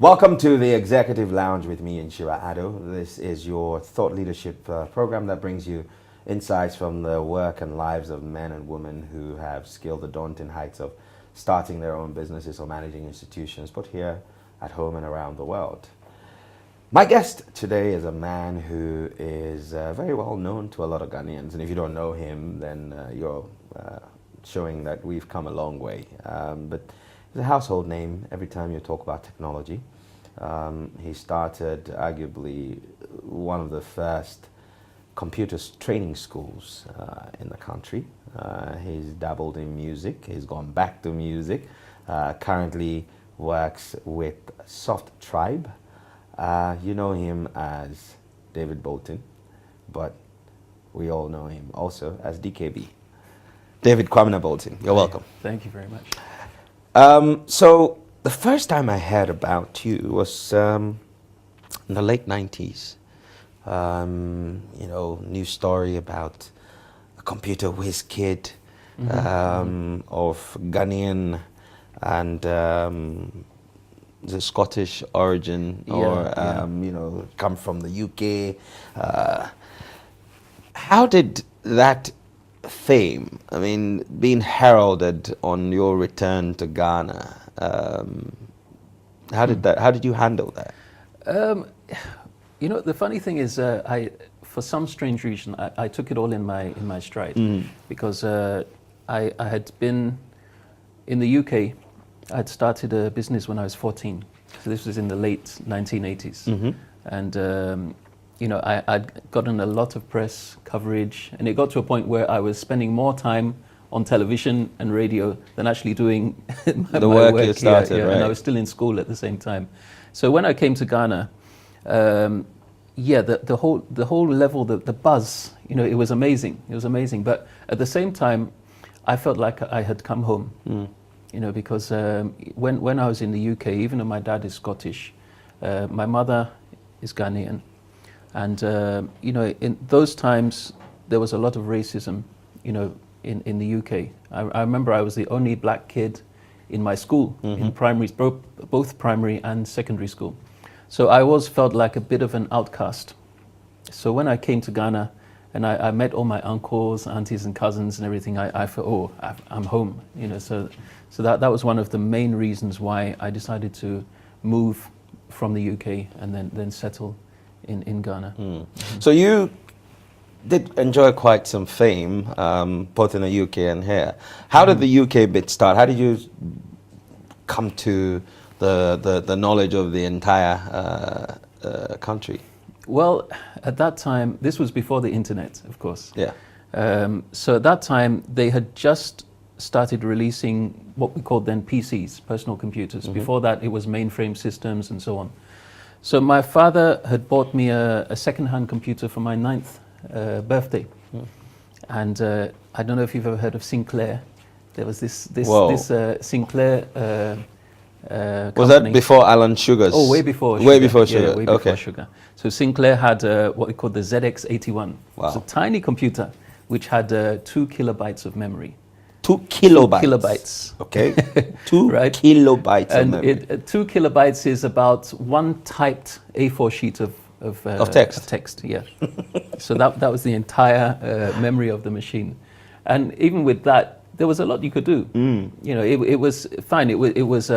Welcome to the Executive Lounge with me, Nhyira Addo. This is your thought leadership program that brings you insights from the work and lives of men and women who have scaled the daunting heights of starting their own businesses or managing institutions, both here at home and around the world. My guest today is a man who is very well known to a lot of Ghanaians, and if you don't know him, then you're showing that we've come a long way. But he's a household name every time you talk about technology. He started arguably one of the first computer training schools in the country. He's dabbled in music. He's gone back to music. Currently works with Soft Tribe. You know him as David Bolton, but we all know him also as DKB. David Kwamena Bolton, you're welcome. Thank you very much. So the first time I heard about you was in the late 90s. News story about a computer whiz kid of Ghanaian and the Scottish origin, come from the UK. How did that fame, being heralded on your return to Ghana, how did you handle that? The funny thing is, for some strange reason, I took it all in my stride, because I had been in the UK. I'd started a business when I was 14, so this was in the late 1980s, and I'd gotten a lot of press coverage, and it got to a point where I was spending more time on television and radio than actually doing the work you started, right? And I was still in school at the same time. So when I came to Ghana, the whole level, the buzz, it was amazing. It was amazing. But at the same time, I felt like I had come home. Because when I was in the UK, even though my dad is Scottish, my mother is Ghanaian, and in those times there was a lot of racism, in the UK. I remember I was the only black kid in my school, in primary, both primary and secondary school. So I always felt like a bit of an outcast. So when I came to Ghana and I met all my uncles, aunties and cousins and everything, I felt, I'm home. So that was one of the main reasons why I decided to move from the UK and then settle in Ghana. So you did enjoy quite some fame, both in the UK and here. How did the UK bit start? How did you come to the knowledge of the entire country? Well, at that time, this was before the internet, of course. Yeah. So at that time, they had just started releasing what we called then PCs, personal computers. Before that, it was mainframe systems and so on. So my father had bought me a second-hand computer for my 9th birthday. And I don't know if you've ever heard of Sinclair. There was this Sinclair was that before Alan Sugar's? Oh, way before Sugar. Way before Sugar. Yeah, way before Sugar. So Sinclair had what we call the ZX81. Wow. It's a tiny computer which had 2 kilobytes of memory. 2 kilobytes. 2 kilobytes. Okay. 2 right? kilobytes of memory. And 2 kilobytes is about one typed A4 sheet of text. Of text, yeah. So that was the entire memory of the machine. And even with that, there was a lot you could do. It was fine. It was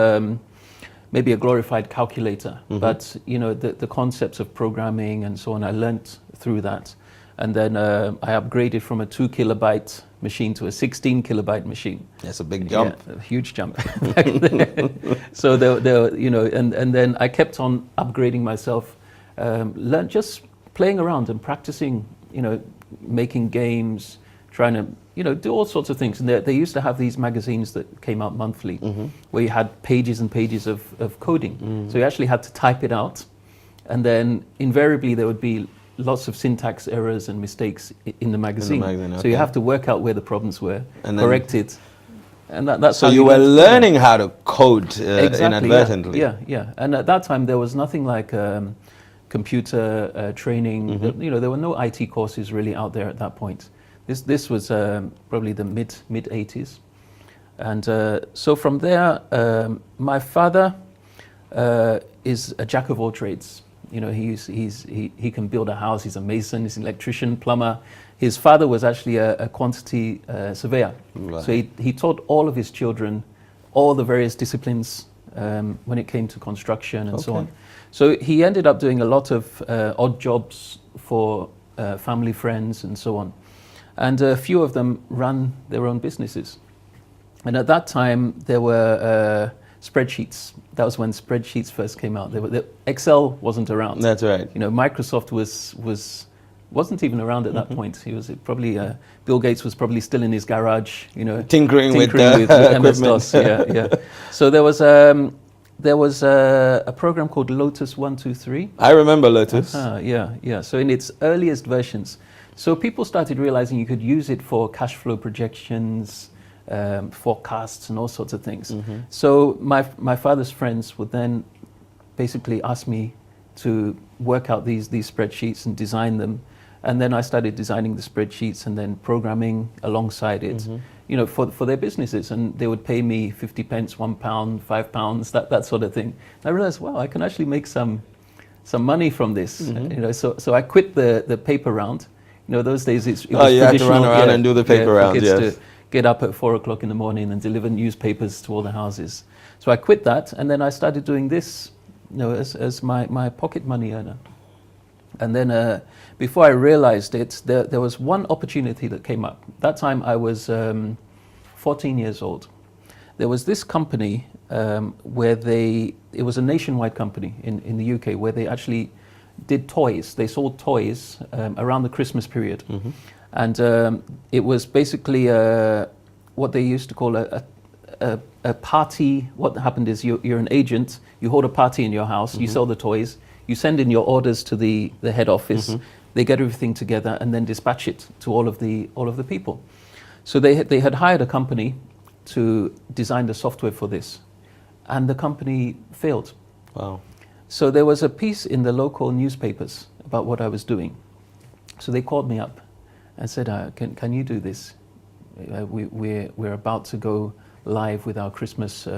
maybe a glorified calculator, but the concepts of programming and so on, I learnt through that. And then I upgraded from a 2 kilobyte machine to a 16 kilobyte machine. That's a big jump. Yeah, a huge jump. So and then I kept on upgrading myself, learn just playing around and practicing, making games, trying to, do all sorts of things. And they used to have these magazines that came out monthly, where you had pages and pages of coding. So you actually had to type it out, and then invariably there would be lots of syntax errors and mistakes in the magazine. Okay. So you have to work out where the problems were, and correct it. And that's so how you were learning how to code inadvertently. Yeah. And at that time there was nothing like computer training. There were no IT courses really out there at that point. This was probably the mid 80s. And so from there, my father is a jack of all trades. You know, he can build a house. He's a mason. He's an electrician, plumber. His father was actually a quantity surveyor. Right. So he taught all of his children all the various disciplines when it came to construction and so on. So he ended up doing a lot of odd jobs for family, friends, and so on. And a few of them ran their own businesses. And at that time, there were spreadsheets. That was when spreadsheets first came out. Excel wasn't around. That's right. You know, Microsoft wasn't even around at that point. He was probably Bill Gates was probably still in his garage. You know, tinkering with MS-DOS. Yeah. So there was a program called Lotus 123. I remember Lotus. Yeah. So in its earliest versions, so people started realizing you could use it for cash flow projections, forecasts, and all sorts of things. So my father's friends would then basically ask me to work out these spreadsheets and design them. And then I started designing the spreadsheets and then programming alongside it, you know, for their businesses. And they would pay me 50 pence, £1, £5, that sort of thing. And I realized, wow, I can actually make some money from this. You know, so I quit the paper round. You know, those days it was you had to run around and do the paper round, yes. To get up at 4 o'clock in the morning and deliver newspapers to all the houses. So I quit that, and then I started doing this, you know, as my pocket money earner. And then before I realized it, there was one opportunity that came up. That time I was 14 years old. There was this company where it was a nationwide company in the UK where they actually did toys. They sold toys around the Christmas period. And it was basically what they used to call a party. What happened is you're an agent, you hold a party in your house, you sell the toys, you send in your orders to the head office, they get everything together and then dispatch it to all of the people. So they had hired a company to design the software for this, and the company failed. Wow. So there was a piece in the local newspapers about what I was doing. So they called me up and said, can you do this? We're about to go live with our Christmas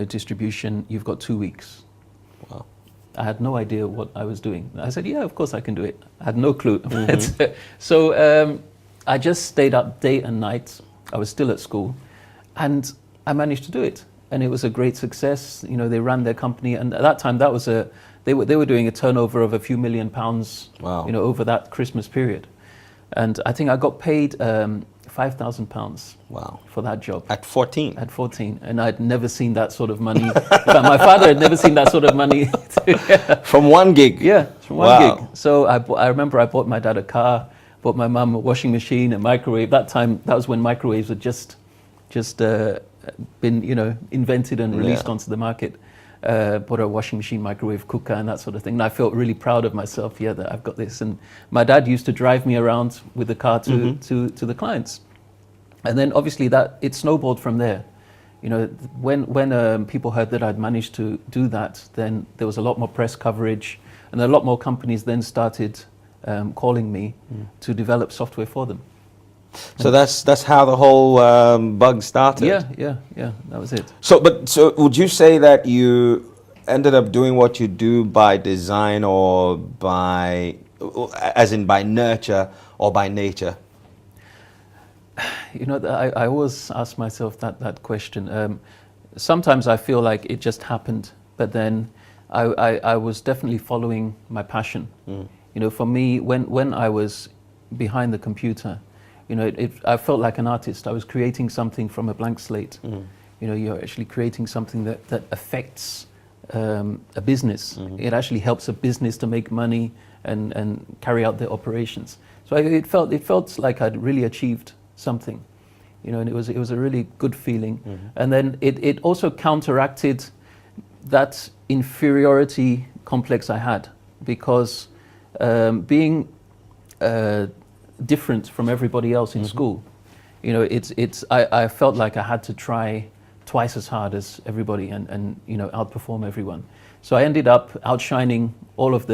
distribution. You've got 2 weeks. Wow. I had no idea what I was doing. I said, yeah, of course I can do it. I had no clue. So I just stayed up day and night. I was still at school, and I managed to do it. And it was a great success. You know, they ran their company, and at that time, they were doing a turnover of a few £1 million. Wow. You know, over that Christmas period. And I think I got paid £5,000. Wow. For that job. At 14? At 14. And I'd never seen that sort of money. In fact, my father had never seen that sort of money. From one gig? Yeah, from one gig. So I remember I bought my dad a car, bought my mum a washing machine, a microwave. That was when microwaves had just been, you know, invented and released onto the market. Bought a washing machine, microwave, cooker, and that sort of thing. And I felt really proud of myself, that I've got this. And my dad used to drive me around with the car to the clients. And then obviously it snowballed from there. You know, when people heard that I'd managed to do that, then there was a lot more press coverage, and a lot more companies then started calling me to develop software for them. So that's how the whole bug started. Yeah. That was it. So would you say that you ended up doing what you do by design, or by nurture, or by nature? You know, I always ask myself that question. Sometimes I feel like it just happened, but then I was definitely following my passion. You know, for me, when I was behind the computer, you know, I felt like an artist. I was creating something from a blank slate. You know, you're actually creating something that affects a business. It actually helps a business to make money and carry out their operations. So it felt like I'd really achieved something, you know, and it was a really good feeling. And then it also counteracted that inferiority complex I had, because being different from everybody else in school, you know, I felt like I had to try twice as hard as everybody and you know, outperform everyone. So I ended up outshining all of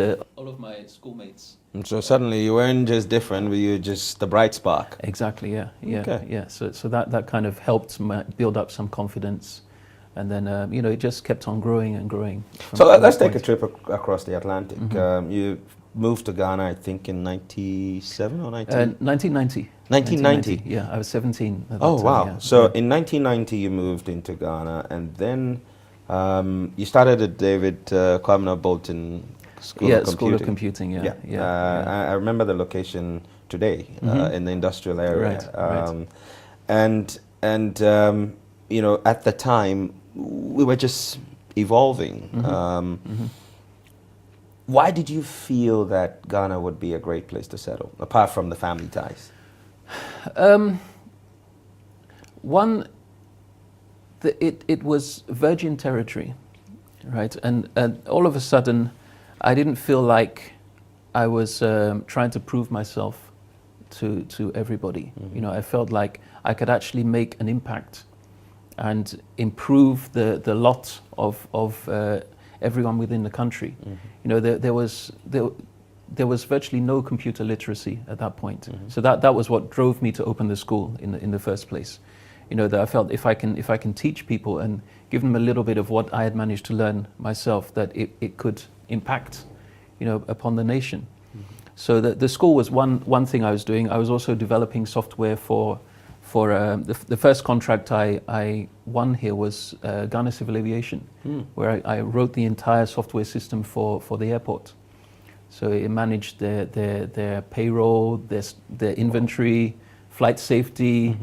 my schoolmates. And so suddenly you weren't just different, but you were just the bright spark. Exactly, yeah. Okay. Yeah. So that kind of helped build up some confidence. And then, it just kept on growing and growing. So let's take a trip across the Atlantic. You moved to Ghana, I think, in 97 or 1990. 1990? Yeah, I was 17 at that Oh, time, wow. yeah. So in 1990, you moved into Ghana, and then you started at David Kwamena Bolton School of Computing. School of Computing, yeah. I remember the location today in the industrial area. Right. And at the time, we were just evolving. Why did you feel that Ghana would be a great place to settle, apart from the family ties? It was virgin territory, right? And all of a sudden, I didn't feel like I was trying to prove myself to everybody. I felt like I could actually make an impact and improve the lot of everyone within the country. There was virtually no computer literacy at that point. So that was what drove me to open the school in the first place. That I felt if I can teach people and give them a little bit of what I had managed to learn myself, that it could impact, upon the nation. So the school was one thing I was doing. I was also developing software for the first contract I won here was Ghana Civil Aviation, where I wrote the entire software system for the airport. So it managed their payroll, their inventory, flight safety,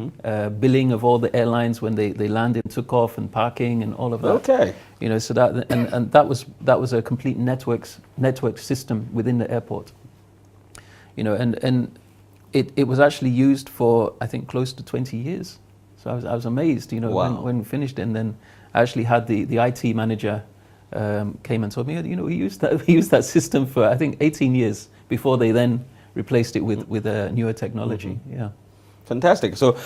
billing of all the airlines when they landed, took off, and parking and all of that. Okay. So that and that was a complete network system within the airport. And it was actually used for, I think, close to 20 years. So I was amazed, Wow. when we finished it. And then I actually had the IT manager came and told me, we used that system for, I think, 18 years before they then replaced it with a newer technology. Yeah. Fantastic. So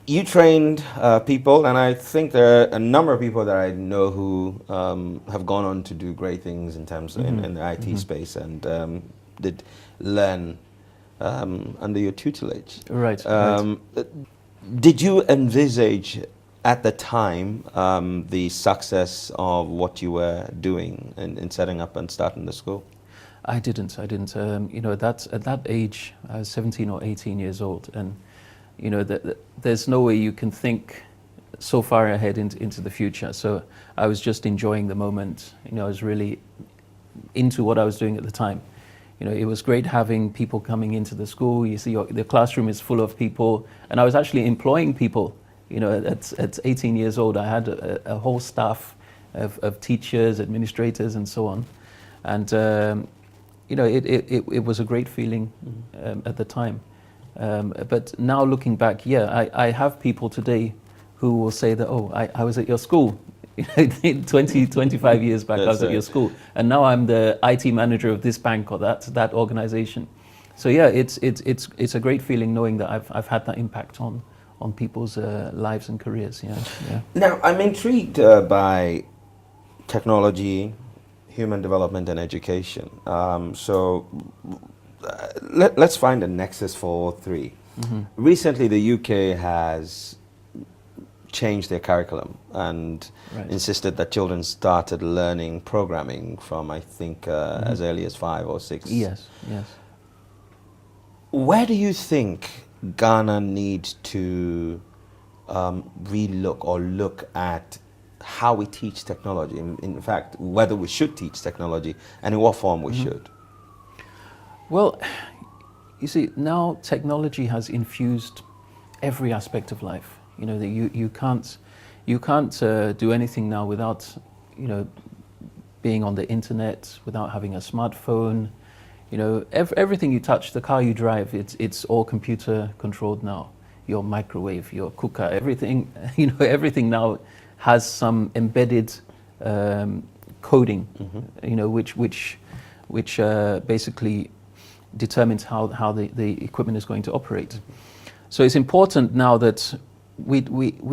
you trained people, and I think there are a number of people that I know who have gone on to do great things in terms of in the IT space, and did learn under your tutelage. Right. Did you envisage at the time the success of what you were doing in setting up and starting the school? I didn't. At that age, I was 17 or 18 years old, and there's no way you can think so far ahead into the future. So I was just enjoying the moment. I was really into what I was doing at the time. It was great having people coming into the school. You see, the classroom is full of people, and I was actually employing people. At 18 years old, I had a whole staff of teachers, administrators, and so on, and it was a great feeling at the time. But now looking back, I have people today who will say that, I was at your school 25 years back. I was at your school, and now I'm the IT manager of this bank or that organization. So it's a great feeling knowing that I've had that impact on people's lives and careers. Yeah. Now, I'm intrigued by technology, human development, and education. Let's find a nexus for all three. Recently, the UK has changed their curriculum and insisted that children started learning programming from, I think, as early as 5 or 6. Yes. Where do you think Ghana needs to relook or look at how we teach technology? In fact, whether we should teach technology and in what form we should? Well, you see, now technology has infused every aspect of life. You can't do anything now without being on the internet, without having a smartphone. Everything you touch, the car you drive, it's all computer controlled now. Your microwave, your cooker, everything. Everything now has some embedded coding. Which basically determines how the equipment is going to operate. So it's important now that we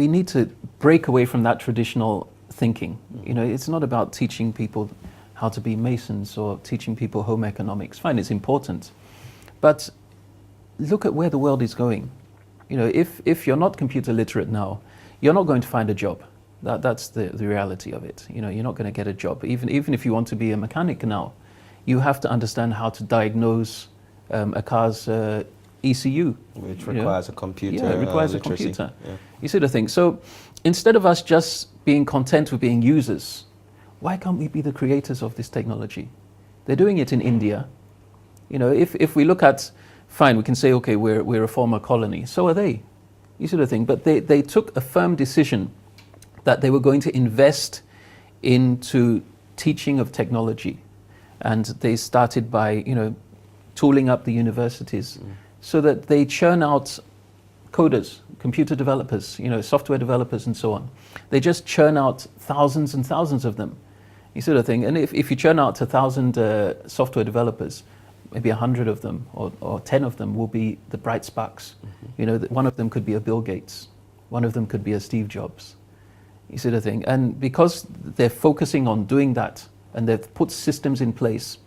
need to break away from that traditional thinking. It's not about teaching people how to be masons or teaching people home economics. Fine, it's important. But look at where the world is going. If you're not computer literate now, you're not going to find a job. That's the reality of it. You're not going to get a job. Even if you want to be a mechanic now, you have to understand how to diagnose a car's ECU. Which requires a computer. Yeah, it requires literacy. a computer. Yeah. You see the thing. So instead of us just being content with being users, why can't we be the creators of this technology? They're doing it in India. If we look at, fine, we can say, okay, we're a former colony. So are they. You see the thing. But they took a firm decision that they were going to invest into teaching of technology. And they started by, tooling up the universities so that they churn out coders, computer developers, software developers and so on. They just churn out thousands and thousands of them. You see the thing. And if you churn out 1,000 software developers, maybe 100 of them or 10 of them will be the bright sparks. One of them could be a Bill Gates. One of them could be a Steve Jobs. You see the thing. And because they're focusing on doing that and they've put systems in place,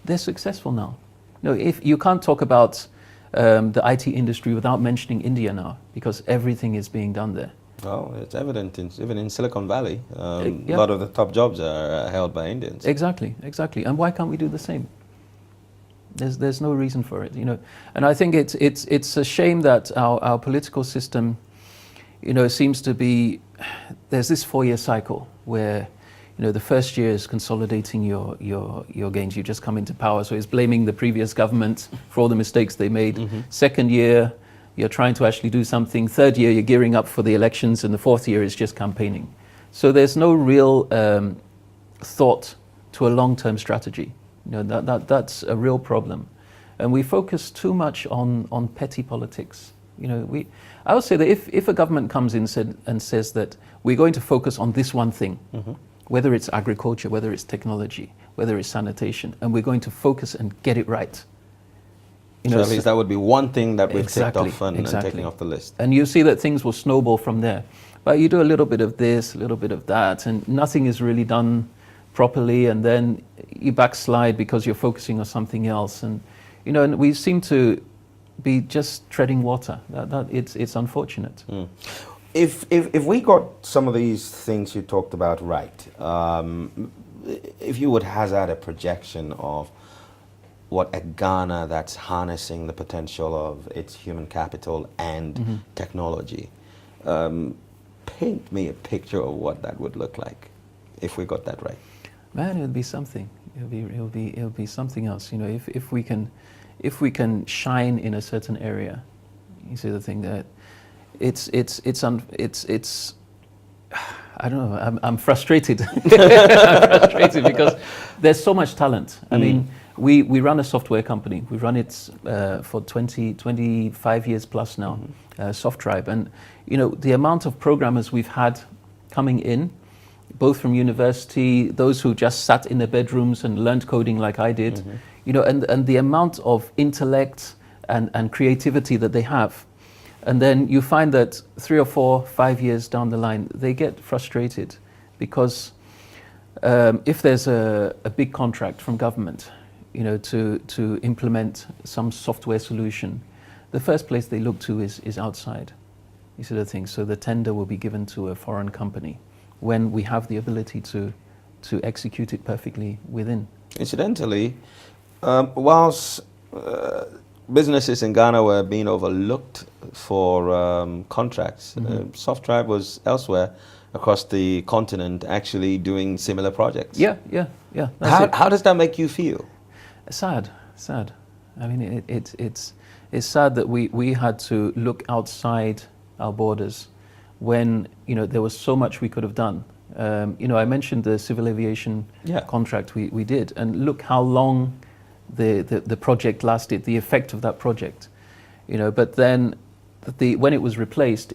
they're successful now. If you can't talk about the IT industry without mentioning India now, because everything is being done there. Well, it's evident even in Silicon Valley. Yeah. A lot of the top jobs are held by Indians. Exactly. And why can't we do the same? There's no reason for it, And I think it's a shame that our political system, seems to be, there's this 4-year cycle where, the first year is consolidating your gains. You just come into power, so it's blaming the previous government for all the mistakes they made. Second year, you're trying to actually do something. Third year, you're gearing up for the elections, and the fourth year is just campaigning. So there's no real thought to a long-term strategy. That's a real problem, and we focus too much on petty politics. I would say that if a government comes in and says that we're going to focus on this one thing, whether it's agriculture, whether it's technology, whether it's sanitation, and we're going to focus and get it right. So at least that would be one thing that we've ticked off and exactly. taken off the list. And you see that things will snowball from there. But you do a little bit of this, a little bit of that, and nothing is really done properly, and then you backslide because you're focusing on something else. And and we seem to be just treading water. It's unfortunate. If we got some of these things you talked about right, if you would hazard a projection of what a Ghana that's harnessing the potential of its human capital and technology, paint me a picture of what that would look like if we got that right. Man, it would be something. It'll be something else. If we can shine in a certain area, you see the thing that it's I don't know. I'm frustrated. I'm frustrated because there's so much talent. I mean, we run a software company. We've run it for 25 years plus now, SoftTribe. And, the amount of programmers we've had coming in, both from university, those who just sat in their bedrooms and learned coding like I did, and the amount of intellect and creativity that they have. And then you find that 3 or 4, 5 years down the line, they get frustrated because if there's a big contract from government, to implement some software solution, the first place they look to is outside. You see the thing. So the tender will be given to a foreign company when we have the ability to execute it perfectly within. Incidentally, whilst businesses in Ghana were being overlooked for contracts, SoftTribe was elsewhere across the continent actually doing similar projects. Yeah. How does that make you feel? Sad. I mean, it's sad that we had to look outside our borders when there was so much we could have done. I mentioned the civil aviation contract we did, and look how long the project lasted, the effect of that project. But then when it was replaced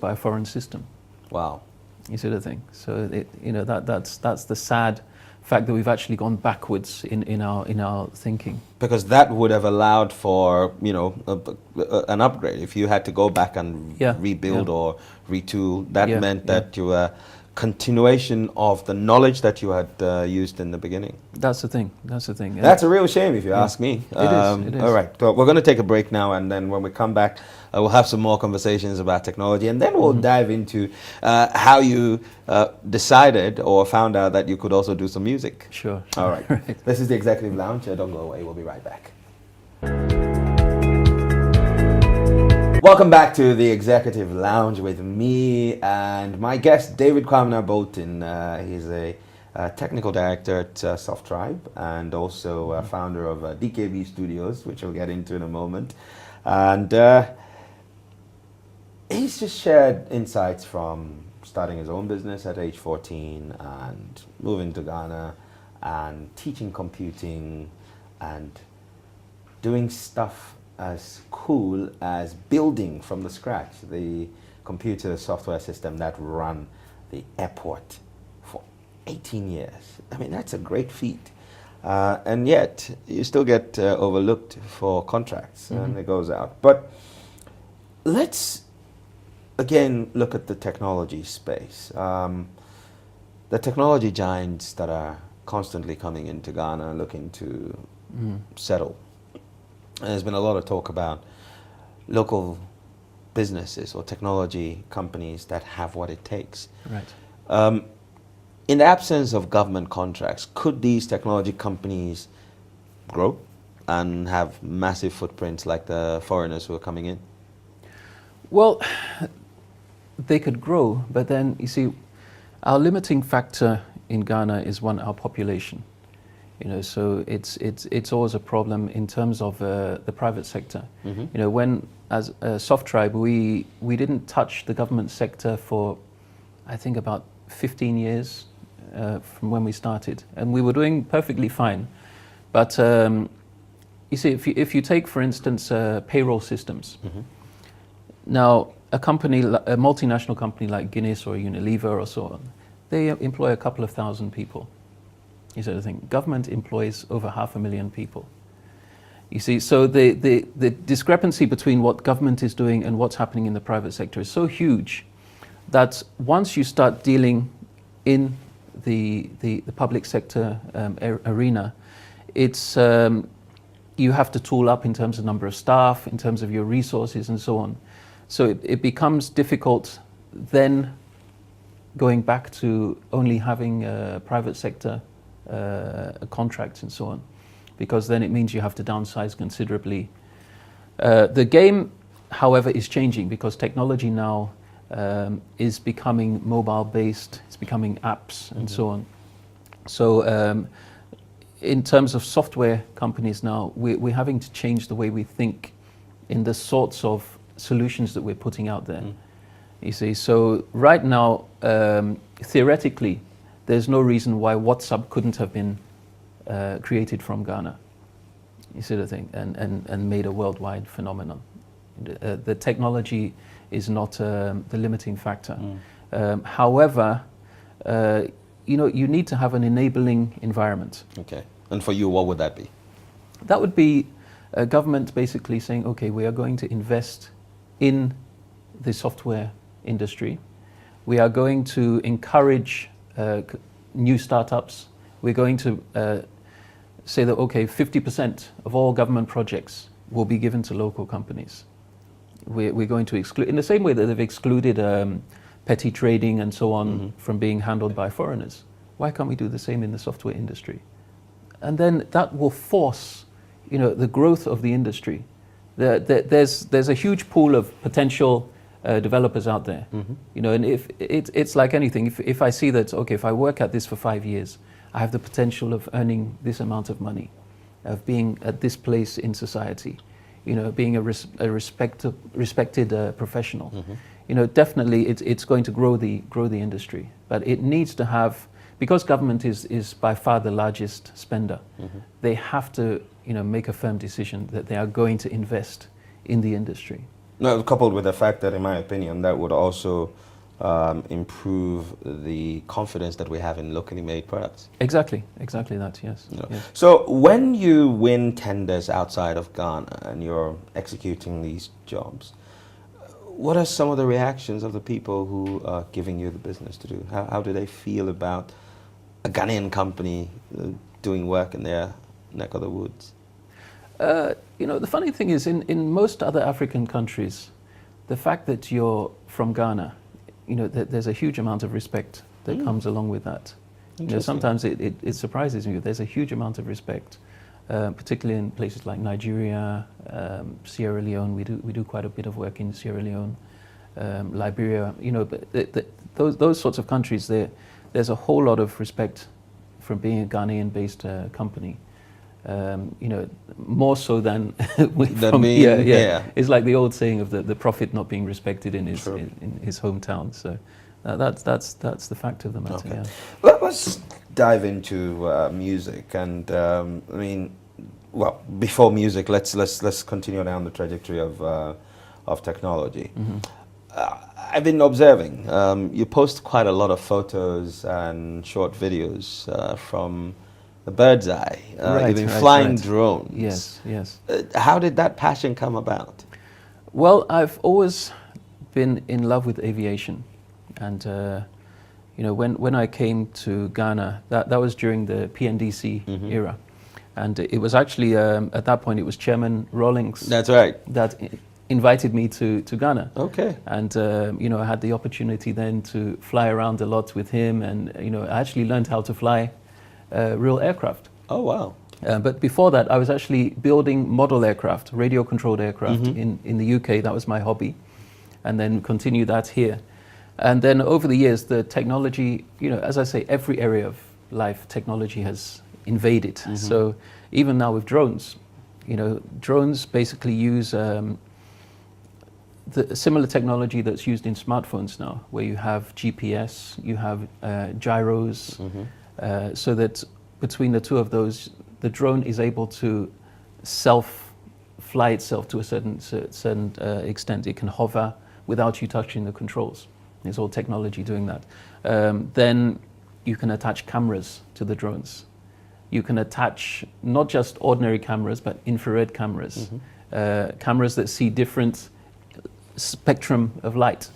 by a foreign system. Wow. You see the thing. So that's the sad fact that we've actually gone backwards in our thinking. Because that would have allowed for an upgrade. If you had to go back and rebuild or retool, that meant that you were continuation of the knowledge that you had used in the beginning. That's the thing. That's the thing. That's a real shame, if you ask me. It is. All right, so we're going to take a break now, and then when we come back, we'll have some more conversations about technology, and then we'll dive into how you decided or found out that you could also do some music. Sure. All right. This is the Executive Lounge. Don't go away. We'll be right back. Welcome back to the Executive Lounge with me and my guest, David Kwamena Bolton. He's a technical director at Soft Tribe and also founder of DKB Studios, which we'll get into in a moment. And he's just shared insights from starting his own business at age 14 and moving to Ghana and teaching computing and doing stuff as cool as building from the scratch the computer software system that ran the airport for 18 years. I mean, that's a great feat. And yet, you still get overlooked for contracts and it goes out. But let's, again, look at the technology space. The technology giants that are constantly coming into Ghana looking to settle. And there's been a lot of talk about local businesses or technology companies that have what it takes. Right. In the absence of government contracts, could these technology companies grow and have massive footprints like the foreigners who are coming in? Well, they could grow, but then you see, our limiting factor in Ghana is our population. You know, so it's always a problem in terms of the private sector. You know, when as a Soft Tribe, we didn't touch the government sector for, I think, about 15 years from when we started, and we were doing perfectly fine. But you see, if you take, for instance, payroll systems. Now, a multinational company like Guinness or Unilever or so on, they employ a couple of thousand people. You sort of think government employs over 500,000 people. You see, so the discrepancy between what government is doing and what's happening in the private sector is so huge that once you start dealing in the public sector arena, it's you have to tool up in terms of number of staff, in terms of your resources and so on. So it becomes difficult then going back to only having private sector contracts and so on, because then it means you have to downsize considerably. The game, however, is changing because technology now is becoming mobile based, it's becoming apps and so on. So in terms of software companies now, we're having to change the way we think in the sorts of solutions that we're putting out there. You see, so right now, theoretically, there's no reason why WhatsApp couldn't have been created from Ghana, you see the thing, and made a worldwide phenomenon. The technology is not the limiting factor. However, you know, you need to have an enabling environment. Okay, and for you, what would that be? That would be a government basically saying, okay, we are going to invest in the software industry. We are going to encourage new startups. We're going to say that, okay, 50% of all government projects will be given to local companies. We're going to exclude, in the same way that they've excluded petty trading and so on from being handled by foreigners. Why can't we do the same in the software industry? And then that will force, you know, the growth of the industry. There's a huge pool of potential developers out there, you know, and if it's like anything, if I see that, okay, if I work at this for 5 years, I have the potential of earning this amount of money, of being at this place in society, you know, being a respected professional, you know, definitely it's going to grow the industry, but it needs to have, because government is by far the largest spender, they have to, you know, make a firm decision that they are going to invest in the industry. No, coupled with the fact that, in my opinion, that would also improve the confidence that we have in locally made products. Exactly that, yes. No. Yes. So when you win tenders outside of Ghana and you're executing these jobs, what are some of the reactions of the people who are giving you the business to do? How do they feel about a Ghanaian company doing work in their neck of the woods? You know, the funny thing is, in most other African countries, the fact that you're from Ghana, you know, there's a huge amount of respect that comes along with that. You know, sometimes it surprises me. There's a huge amount of respect, particularly in places like Nigeria, Sierra Leone. We do quite a bit of work in Sierra Leone, Liberia. You know, but those sorts of countries, there's a whole lot of respect from being a Ghanaian-based company. You know, more so than yeah. It's like the old saying of the prophet not being respected in his hometown. So that's the fact of the matter. Okay. Yeah. Let's dive into music, and I mean, well, before music, let's continue down the trajectory of technology. I've been observing. You post quite a lot of photos and short videos from the bird's eye. You've been flying drones. Yes. How did that passion come about? Well, I've always been in love with aviation, and you know, when I came to Ghana, that was during the PNDC era, and it was actually at that point it was Chairman Rawlings. That's right. That invited me to Ghana. Okay. And you know, I had the opportunity then to fly around a lot with him, and you know, I actually learned how to fly real aircraft. Oh, wow. But before that, I was actually building model aircraft, radio-controlled aircraft in the UK. That was my hobby. And then continue that here. And then over the years, the technology, you know, as I say, every area of life, technology has invaded. So even now with drones, you know, drones basically use the similar technology that's used in smartphones now, where you have GPS, you have gyros, so that between the two of those, the drone is able to fly itself to a certain extent. It can hover without you touching the controls. It's all technology doing that. Then you can attach cameras to the drones. You can attach not just ordinary cameras, but infrared cameras, cameras that see different spectrum of light.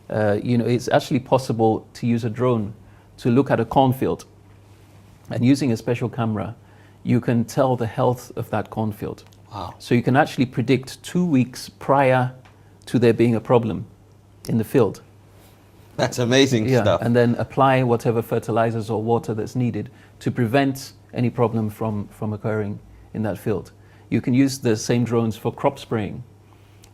You know, it's actually possible to use a drone to look at a cornfield, and using a special camera, you can tell the health of that cornfield. Wow. So you can actually predict 2 weeks prior to there being a problem in the field. That's amazing stuff. And then apply whatever fertilizers or water that's needed to prevent any problem from occurring in that field. You can use the same drones for crop spraying,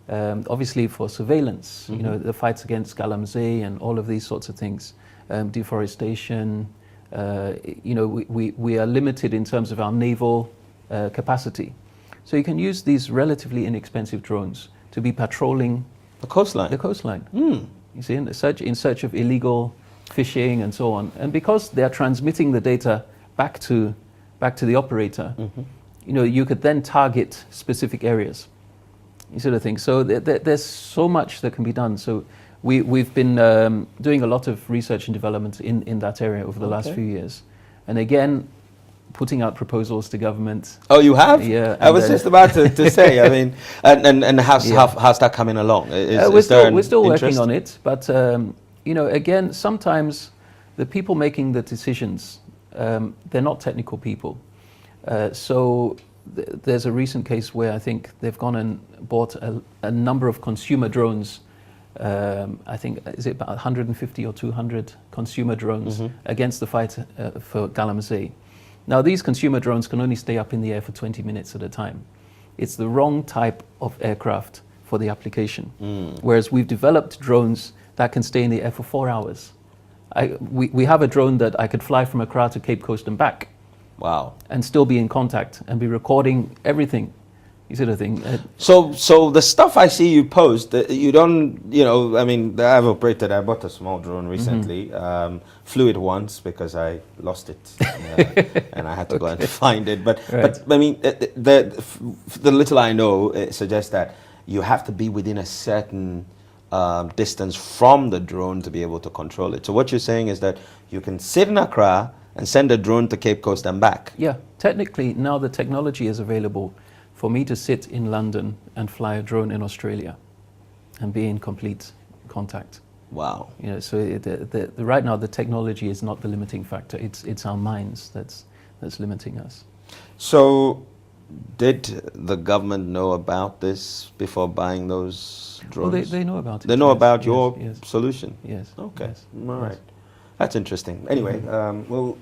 obviously for surveillance, you know, the fights against galamsey and all of these sorts of things, deforestation. You know, we are limited in terms of our naval capacity. So you can use these relatively inexpensive drones to be patrolling the coastline. You see, in search of illegal fishing and so on. And because they are transmitting the data back to the operator, you know, you could then target specific areas. You sort of thing. So there's so much that can be done. So we've been doing a lot of research and development in that area over the last few years. And again, putting out proposals to government. Oh, you have? Yeah. I was just about to say, I mean, and how's that coming along? We're still working on it. But, you know, again, sometimes the people making the decisions, they're not technical people. So there's a recent case where I think they've gone and bought a number of consumer drones. I think, is it about 150 or 200 consumer drones against the fight for galamsey. Now, these consumer drones can only stay up in the air for 20 minutes at a time. It's the wrong type of aircraft for the application. Whereas we've developed drones that can stay in the air for 4 hours. We have a drone that I could fly from Accra to Cape Coast and back. Wow. And still be in contact and be recording everything. You sort of thing. So the stuff I see you post, you don't, you know, I mean, I bought a small drone recently, flew it once because I lost it, and I had to go and find it. But I mean, the little I know, it suggests that you have to be within a certain distance from the drone to be able to control it. So what you're saying is that you can sit in Accra and send a drone to Cape Coast and back. Yeah, technically now the technology is available for me to sit in London and fly a drone in Australia. and be in complete contact. Wow. You know, so right now the technology is not the limiting factor. It's our minds that's limiting us. So, did the government know about this before buying those drones? Well, they know about it. They know yes, about yes, your yes, solution? yes. Okay, yes, all right. yes. That's interesting. Anyway, well,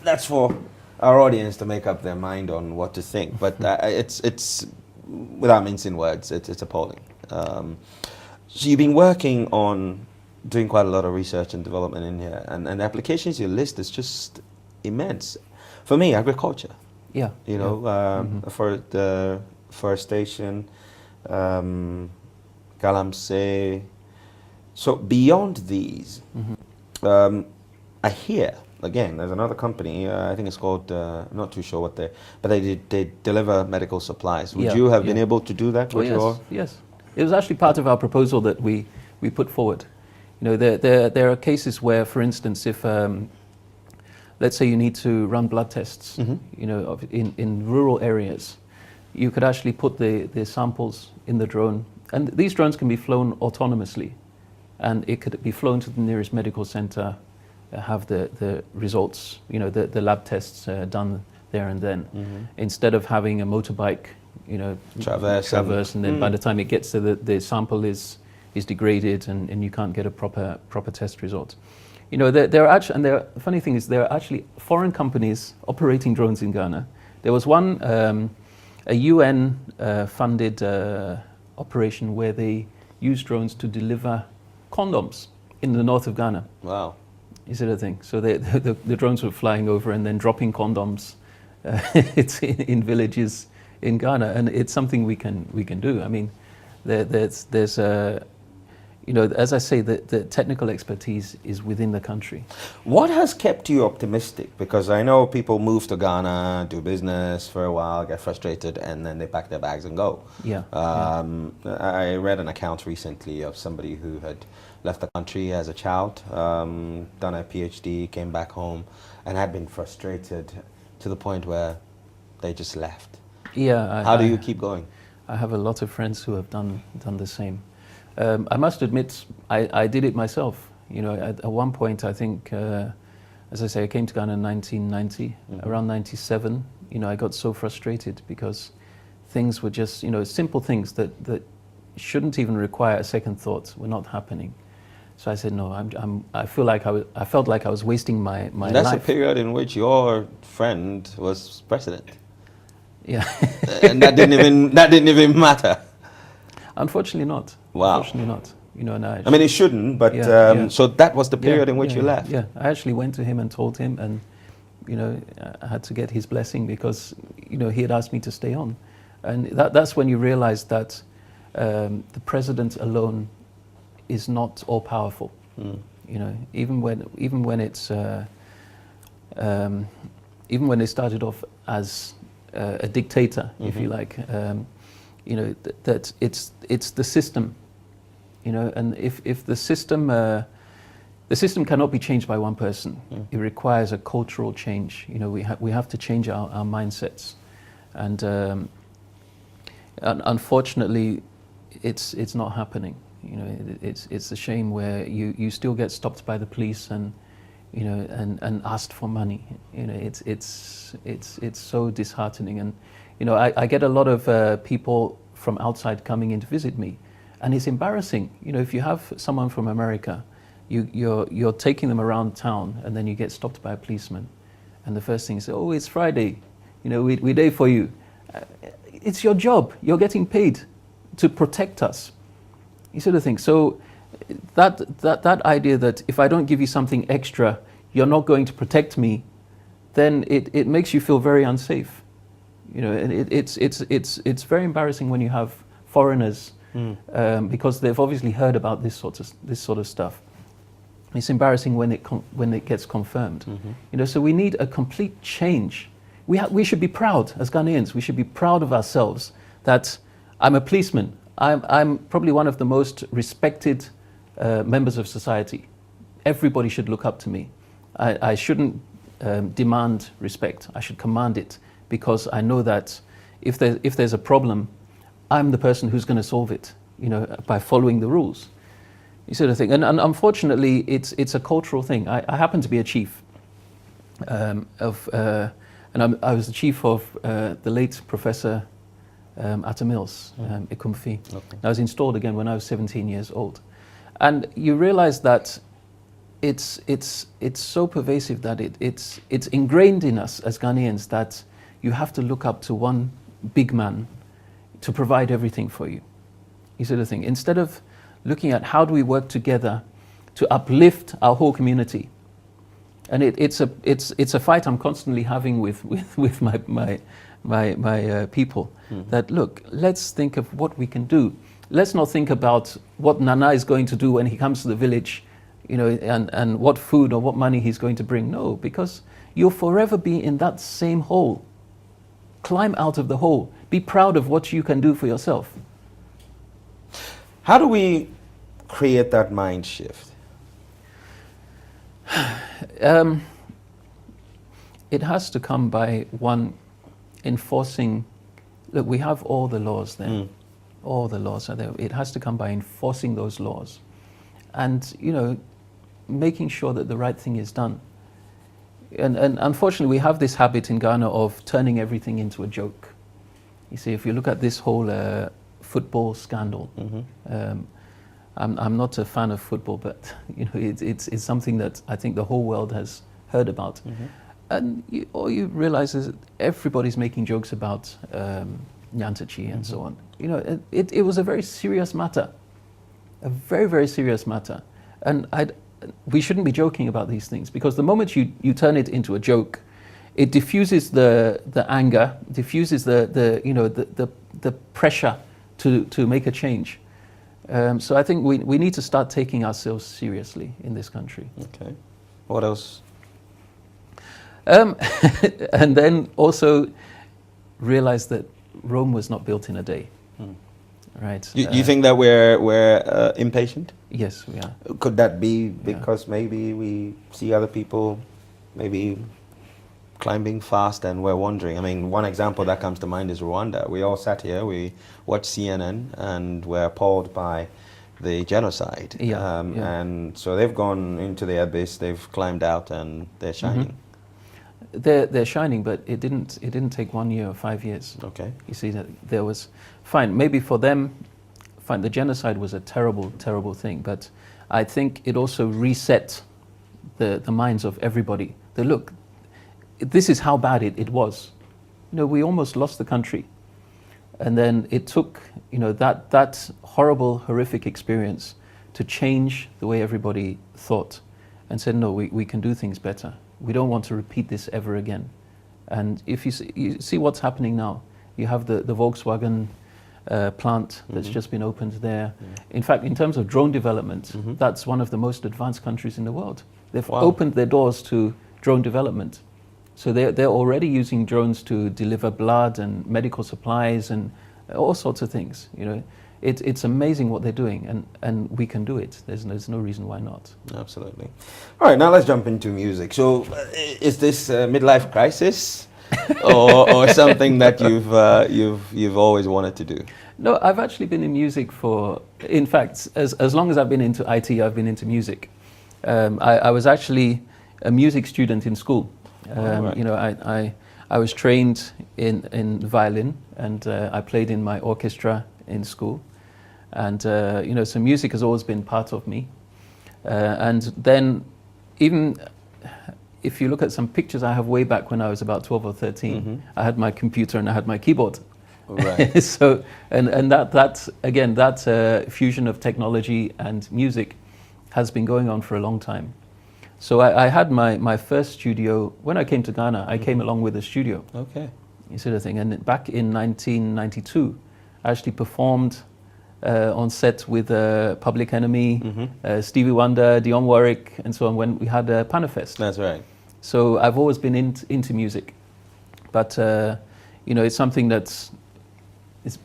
that's for our audience to make up their mind on what to think. But it's without mincing words, it's appalling. So you've been working on doing quite a lot of research and development in here, and the applications you list is just immense. For me, agriculture. Yeah. You know, for the forestation, galamsey. So beyond these, I hear, again, there's another company, I think it's called, not too sure what but they deliver medical supplies. Would you have been able to do that with your? Yes. It was actually part of our proposal that we put forward. You know, there are cases where, for instance, if let's say you need to run blood tests, you know, in rural areas, you could actually put the samples in the drone, and these drones can be flown autonomously, and it could be flown to the nearest medical center, have the results, you know, the lab tests done there and then, instead of having a motorbike, you know, traverse, and then by the time it gets to the sample is degraded, and you can't get a proper test result. You know, there are actually, and the funny thing is, there are actually foreign companies operating drones in Ghana. There was one, a UN funded operation where they used drones to deliver condoms in the north of Ghana. Wow. Is it a thing? So the drones were flying over and then dropping condoms it's in villages in Ghana, and it's something we can do. I mean, there's you know, as I say, the technical expertise is within the country. What has kept you optimistic? Because I know people move to Ghana, do business for a while, get frustrated, and then they pack their bags and go. Yeah. I read an account recently of somebody who had left the country as a child, done a PhD, came back home, and had been frustrated to the point where they just left. Yeah. How do you keep going? I have a lot of friends who have done the same. I must admit, I did it myself. You know, at one point, I think, as I say, I came to Ghana in 1990. Around 97, you know, I got so frustrated because things were just, you know, simple things that shouldn't even require a second thought were not happening. So I said, no, I felt like I was wasting my life. That's a period in which your friend was president. Yeah. And that didn't even matter. Unfortunately not. Wow. Unfortunately not. You know, and I mean, it shouldn't, but so that was the period in which you left. Yeah, I actually went to him and told him, and you know, I had to get his blessing because, you know, he had asked me to stay on, and that's when you realize that the president alone is not all powerful. You know, even when it's even when they started off as a dictator, if you like, you know, that it's the system, you know, and if the system cannot be changed by one person, it requires a cultural change. You know, we have to change our mindsets, and unfortunately, it's not happening. You know, it's a shame where you still get stopped by the police and, you know, and asked for money. You know, it's so disheartening. And, you know, I get a lot of people from outside coming in to visit me, and it's embarrassing. You know, if you have someone from America, you're taking them around town, and then you get stopped by a policeman, and the first thing is, oh, it's Friday, you know, we there for you. It's your job. You're getting paid to protect us. You sort of think. So that idea that if I don't give you something extra, you're not going to protect me, then it makes you feel very unsafe. You know, and it's very embarrassing when you have foreigners because they've obviously heard about this sort of stuff. It's embarrassing when it gets confirmed. You know, so we need a complete change. We should be proud as Ghanaians. We should be proud of ourselves that I'm a policeman. I'm probably one of the most respected members of society. Everybody should look up to me. I shouldn't demand respect. I should command it, because I know that if there's a problem, I'm the person who's going to solve it. by following the rules. You sort of thing. And unfortunately, it's a cultural thing. I happen to be a chief and I was the chief of the late Professor Atta Mills, Ikumfi. Okay. I was installed again when I was 17 years old. And you realize that it's so pervasive that it's ingrained in us as Ghanaians that you have to look up to one big man to provide everything for you. You sort of thing. Instead of looking at how do we work together to uplift our whole community. And it's a fight I'm constantly having with my people. Mm-hmm. That look, let's think of what we can do. Let's not think about what Nana is going to do when he comes to the village, and what food or what money he's going to bring. No, because you'll forever be in that same hole. Climb out of the hole. Be proud of what you can do for yourself. How do we create that mind shift? It has to come by one enforcing. Look, we have all the laws there. All the laws are there. It has to come by enforcing those laws, and making sure that the right thing is done. And unfortunately, we have this habit in Ghana of turning everything into a joke. You see, if you look at this whole football scandal, I'm not a fan of football, but it's something that I think the whole world has heard about. And all you realize is that everybody's making jokes about Nyantachi and so on. It was a very serious matter, a very, very serious matter. And we shouldn't be joking about these things, because the moment you turn it into a joke, it diffuses the anger, diffuses the pressure to make a change. So I think we need to start taking ourselves seriously in this country. Okay. What else? And then also realize that Rome was not built in a day. Right. You think that we're impatient? Yes, we are. Could that be because maybe we see other people maybe climbing fast and we're wondering? I mean, one example that comes to mind is Rwanda. We all sat here, we watched CNN, and we're appalled by the genocide. And so they've gone into the abyss, they've climbed out, and they're shining. They're shining, but it didn't take 1 year or 5 years. Okay. You see that there was maybe for them, the genocide was a terrible, terrible thing, but I think it also reset the minds of everybody. That look, this is how bad it was. We almost lost the country, and then it took that horrible, horrific experience to change the way everybody thought, and said, no, we can do things better. We don't want to repeat this ever again. And if you see what's happening now, you have the Volkswagen plant that's just been opened there. In fact, in terms of drone development, that's one of the most advanced countries in the world. They've opened their doors to drone development. So they're already using drones to deliver blood and medical supplies and all sorts of things. It's amazing what they're doing, and we can do it. There's no reason why not. Absolutely. All right, now let's jump into music. So, is this a midlife crisis, or something that you've always wanted to do? No, I've actually been in music in fact, as long as I've been into IT, I've been into music. I was actually a music student in school. Right. I was trained in violin, and I played in my orchestra in school. And so music has always been part of me. And then even if you look at some pictures I have way back when I was about 12 or 13, I had my computer and I had my keyboard. Right. So and that fusion of technology and music has been going on for a long time. So I had my first studio when I came to Ghana. I came along with a studio. Okay. Sort of thing. And back in 1992, I actually performed on set with Public Enemy, Stevie Wonder, Dionne Warwick, and so on when we had Panafest. That's right. So I've always been into music, but it's something that's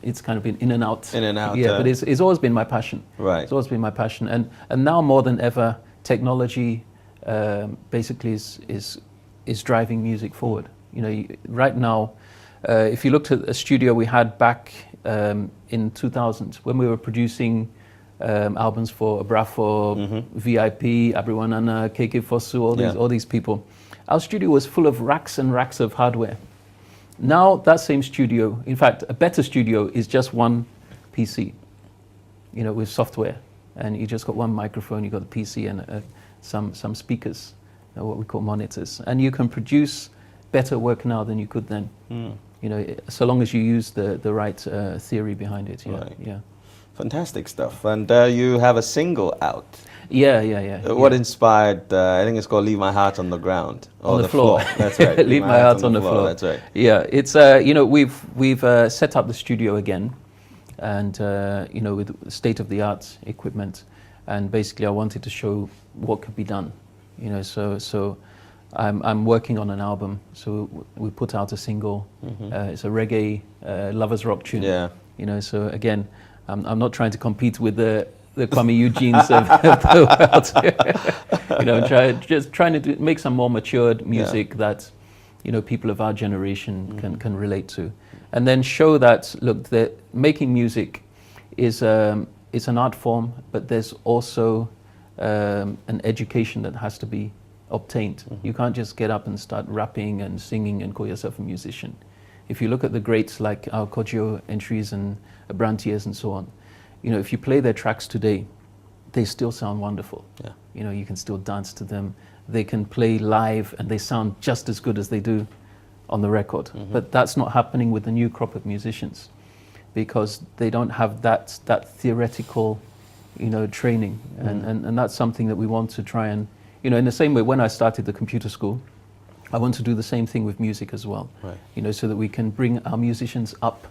it's kind of been in and out. In and out. Yeah, but it's always been my passion. Right. It's always been my passion, and now more than ever, technology basically is driving music forward. Right now, if you looked at a studio we had back in 2000 when we were producing albums for Abrafo, VIP, Abriwanana, KK Fosu, all these people. Our studio was full of racks and racks of hardware. Now that same studio, in fact, a better studio is just one PC, with software, and you just got one microphone, you got the PC and some speakers, what we call monitors, and you can produce better work now than you could then. So long as you use the right theory behind it. Yeah. Fantastic stuff. And you have a single out. Yeah. What inspired? I think it's called "Leave My Heart on the Ground." On the floor. That's right. Leave My Heart on the floor. That's right. Yeah, it's we've set up the studio again, and with state-of-the-art equipment, and basically I wanted to show what could be done. So I'm working on an album. So we put out a single. It's a reggae lovers rock tune. Yeah. So again, I'm not trying to compete with the Kwame Eugenes of the world. Trying to make some more matured music that people of our generation can relate to, and then show that making music is an art form, but there's also an education that has to be obtained. You can't just get up and start rapping and singing and call yourself a musician. If you look at the greats like our Kojo entries and Abrantiers and so on, if you play their tracks today, they still sound wonderful. Yeah. You can still dance to them. They can play live and they sound just as good as they do on the record. But that's not happening with the new crop of musicians because they don't have that theoretical, training. And that's something that we want to try and, in the same way when I started the computer school, I want to do the same thing with music as well. Right. So that we can bring our musicians up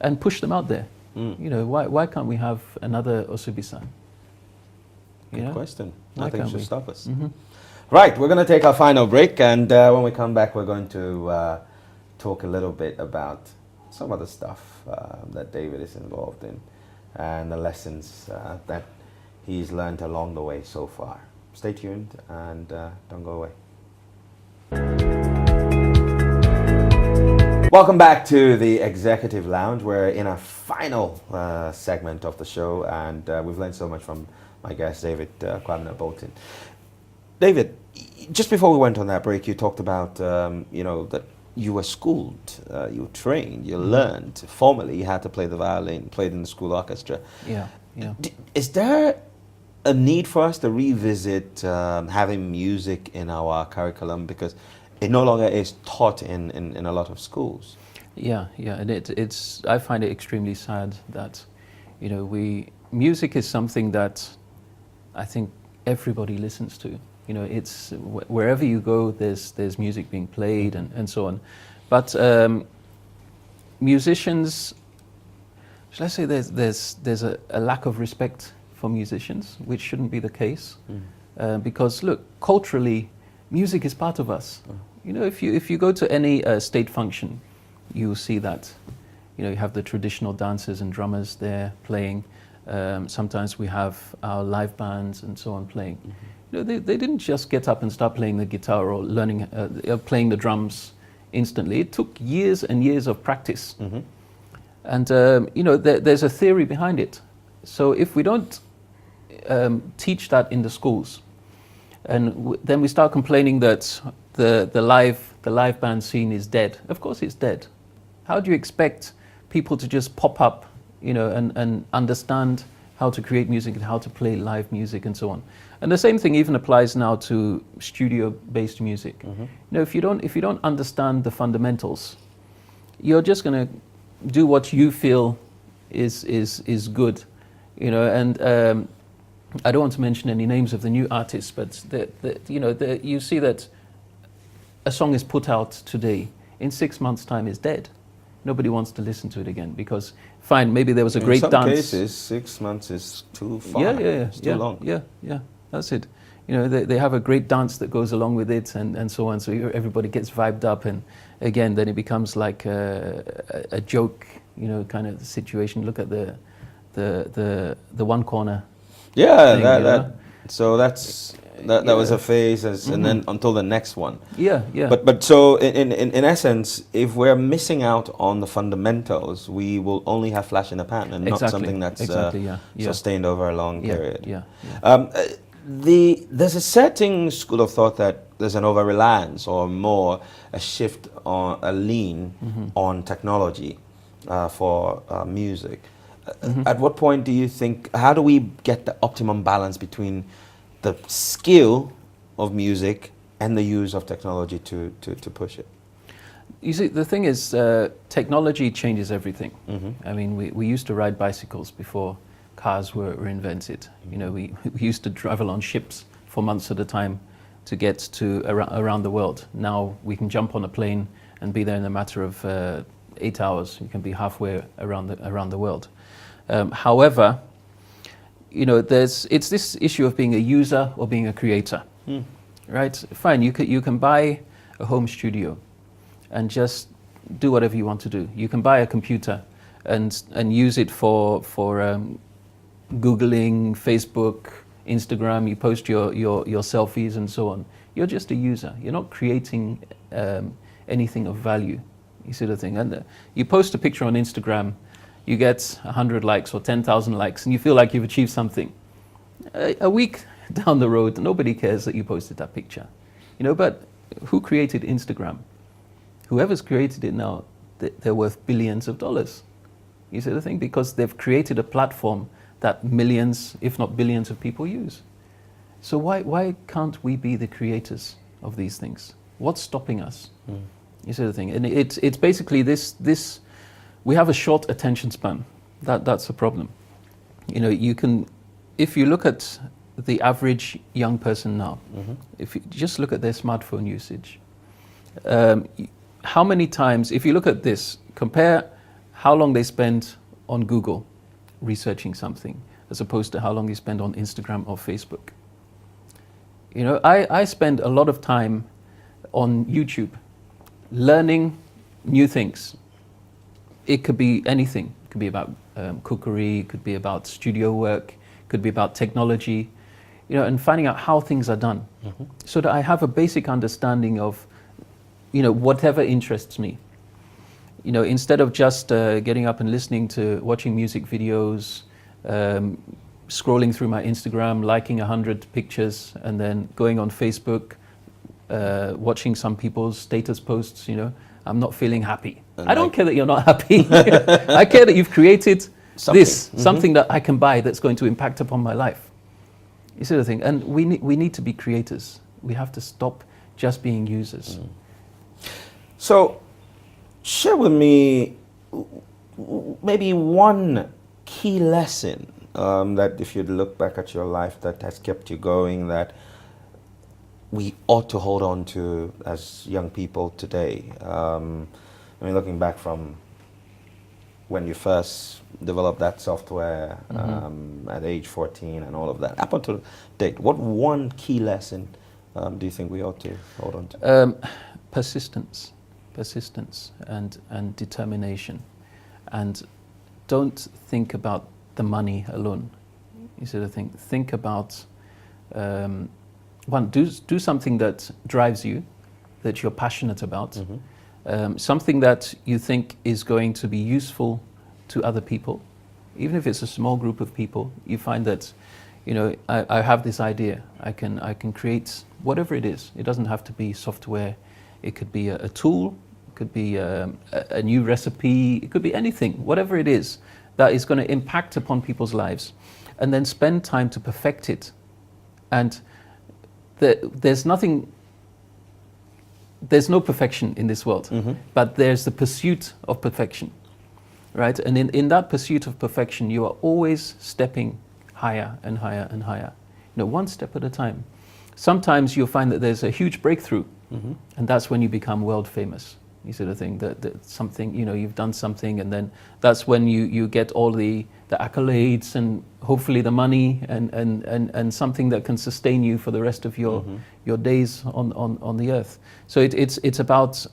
and push them out there. Why can't we have another Osubi-san? Good question. Nothing should stop us. Right, we're going to take our final break, and when we come back, we're going to talk a little bit about some of the stuff that David is involved in and the lessons that he's learned along the way so far. Stay tuned and don't go away. Welcome back to the Executive Lounge. We're in our final segment of the show, and we've learned so much from my guest, David Kwamena Bolton. David, just before we went on that break, you talked about, that you were schooled, you were trained, you learned. Formally, you had to play the violin, played in the school orchestra. Yeah. Is there a need for us to revisit having music in our curriculum? Because it no longer is taught in a lot of schools. Yeah, and I find it extremely sad that, music is something that I think everybody listens to. It's wherever you go, there's music being played and so on. But musicians, shall I say, there's a lack of respect for musicians, which shouldn't be the case, because look, culturally, music is part of us. If you go to any state function, you'll see that. You have the traditional dancers and drummers there playing. Sometimes we have our live bands and so on playing. They didn't just get up and start playing the guitar or learning playing the drums instantly. It took years and years of practice. And there's a theory behind it. So if we don't teach that in the schools, and then we start complaining that the live band scene is dead. Of course it's dead. How do you expect people to just pop up, and understand how to create music and how to play live music and so on? And the same thing even applies now to studio-based music. If you don't understand the fundamentals, you're just going to do what you feel is good, and I don't want to mention any names of the new artists, but you see that a song is put out today, in 6 months' time is dead. Nobody wants to listen to it again because, fine, maybe there was a great dance. In some cases, 6 months is too far. It's too long. Yeah, that's it. They have a great dance that goes along with it and so on. So everybody gets vibed up, and again, then it becomes like a joke, kind of situation. Look at the one corner. Yeah, thing, so that's That was a phase, and then until the next one. Yeah, yeah. But so in essence, if we're missing out on the fundamentals, we will only have flash in the pan, and not something that's sustained over a long period. Yeah, yeah. There's a certain school of thought that there's an over-reliance, or more a shift, on a lean on technology for music. At what point do you think, how do we get the optimum balance between the skill of music and the use of technology to push it? You see, the thing is, technology changes everything. I mean, we used to ride bicycles before cars were invented. You know, we used to travel on ships for months at a time to get to around the world. Now we can jump on a plane and be there in a matter of 8 hours. You can be halfway around the world. However, you know, it's this issue of being a user or being a creator, right? Fine, you can buy a home studio and just do whatever you want to do. You can buy a computer and use it for Googling, Facebook, Instagram. You post your selfies and so on. You're just a user. You're not creating anything of value. You see the thing, and you post a picture on Instagram. You get 100 likes or 10,000 likes, and you feel like you've achieved something. A week down the road, nobody cares that you posted that picture. You know, but who created Instagram? Whoever's created it now, they're worth billions of dollars. You see the thing? Because they've created a platform that millions, if not billions, of people use. So why can't we be the creators of these things? What's stopping us? You see the thing? And it's basically this. We have a short attention span. That's the problem. You know, if you look at the average young person now, if you just look at their smartphone usage, how many times, if you look at this, compare how long they spend on Google researching something as opposed to how long they spend on Instagram or Facebook. You know, I spend a lot of time on YouTube learning new things. It could be anything. It could be about cookery, it could be about studio work, it could be about technology, you know, and finding out how things are done, so that I have a basic understanding of, you know, whatever interests me. You know, instead of just getting up and watching music videos, scrolling through my Instagram, liking 100 pictures, and then going on Facebook, watching some people's status posts, you know, I'm not feeling happy. I don't care that you're not happy. I care that you've created something that I can buy that's going to impact upon my life. You see the thing? And we need to be creators. We have to stop just being users. So, share with me maybe one key lesson that, if you look back at your life, that has kept you going, that we ought to hold on to as young people today. I mean, looking back from when you first developed that software at age 14 and all of that, up until date, what one key lesson do you think we ought to hold on to? Persistence and determination. And don't think about the money alone. You see the thing? Think about, do something that drives you, that you're passionate about, something that you think is going to be useful to other people. Even if it's a small group of people, you find that, you know, I have this idea. I can create whatever it is. It doesn't have to be software. It could be a tool. It could be a new recipe. It could be anything, whatever it is that is going to impact upon people's lives, and then spend time to perfect it. And there's no perfection in this world, but there's the pursuit of perfection, right? And in that pursuit of perfection, you are always stepping higher and higher and higher, you know, one step at a time. Sometimes you'll find that there's a huge breakthrough, and that's when you become world famous. You see the thing, that something, you know, you've done something, and then that's when you get all the accolades and hopefully the money and something that can sustain you for the rest of your days on the earth. So it's about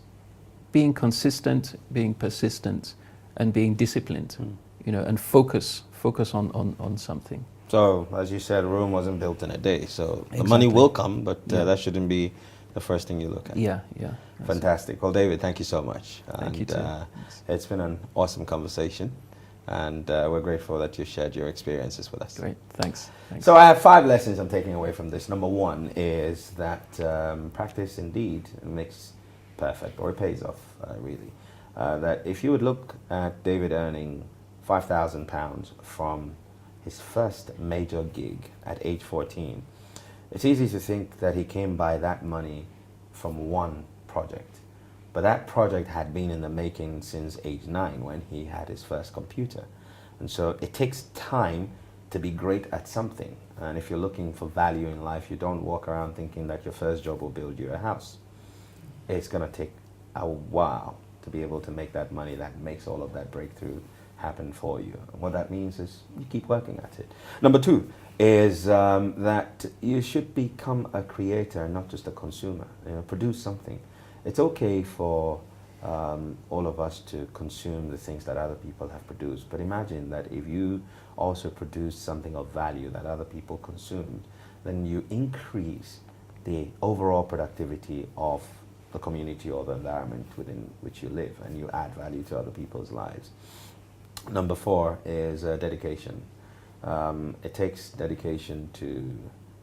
being consistent, being persistent, and being disciplined, you know, and focus on something. So, as you said, Rome wasn't built in a day. So the money Exactly. will come, but Yeah. that shouldn't be the first thing you look at. Yeah, yeah. That's Fantastic. Well, David, thank you so much. Thank you And too. Thanks. it's been an awesome conversation. And we're grateful that you shared your experiences with us. Great. Thanks. Thanks. So I have 5 lessons I'm taking away from this. Number 1 is that practice indeed makes perfect, or it pays off, really. That if you would look at David earning £5,000 from his first major gig at age 14, it's easy to think that he came by that money from one project. But that project had been in the making since age 9 when he had his first computer. And so it takes time to be great at something. And if you're looking for value in life, you don't walk around thinking that your first job will build you a house. It's going to take a while to be able to make that money that makes all of that breakthrough happen for you. And what that means is you keep working at it. Number 2 is that you should become a creator, not just a consumer. Produce something. It's okay for all of us to consume the things that other people have produced, but imagine that if you also produce something of value that other people consumed, then you increase the overall productivity of the community or the environment within which you live, and you add value to other people's lives. Number 4 is dedication. It takes dedication to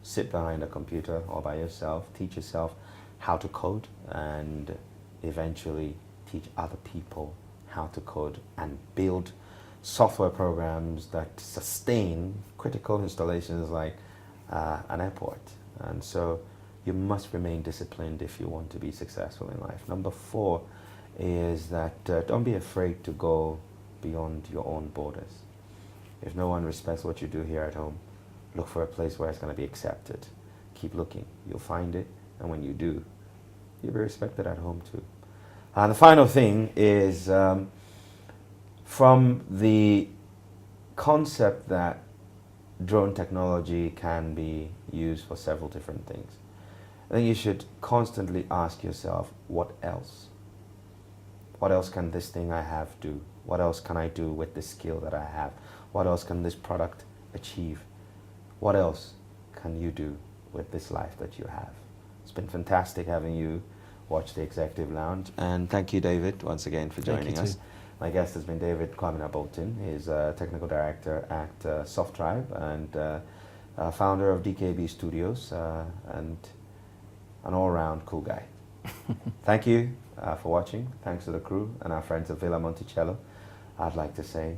sit behind a computer all by yourself, teach yourself how to code, and eventually teach other people how to code and build software programs that sustain critical installations like an airport. And so you must remain disciplined if you want to be successful in life. Number 4 is that don't be afraid to go beyond your own borders. If no one respects what you do here at home, look for a place where it's going to be accepted. Keep looking. You'll find it. And when you do, you'll be respected at home too. And the final thing is from the concept that drone technology can be used for several different things, I think you should constantly ask yourself, what else? What else can this thing I have do? What else can I do with this skill that I have? What else can this product achieve? What else can you do with this life that you have? It's been fantastic having you watch the Executive Lounge. And thank you, David, once again for joining us. My guest has been David Kwamena Bolton. He's a technical director at SoftDrive and founder of DKB Studios and an all-round cool guy. Thank you for watching. Thanks to the crew and our friends at Villa Monticello. I'd like to say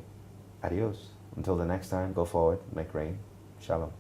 adios. Until the next time, go forward, make rain. Shalom.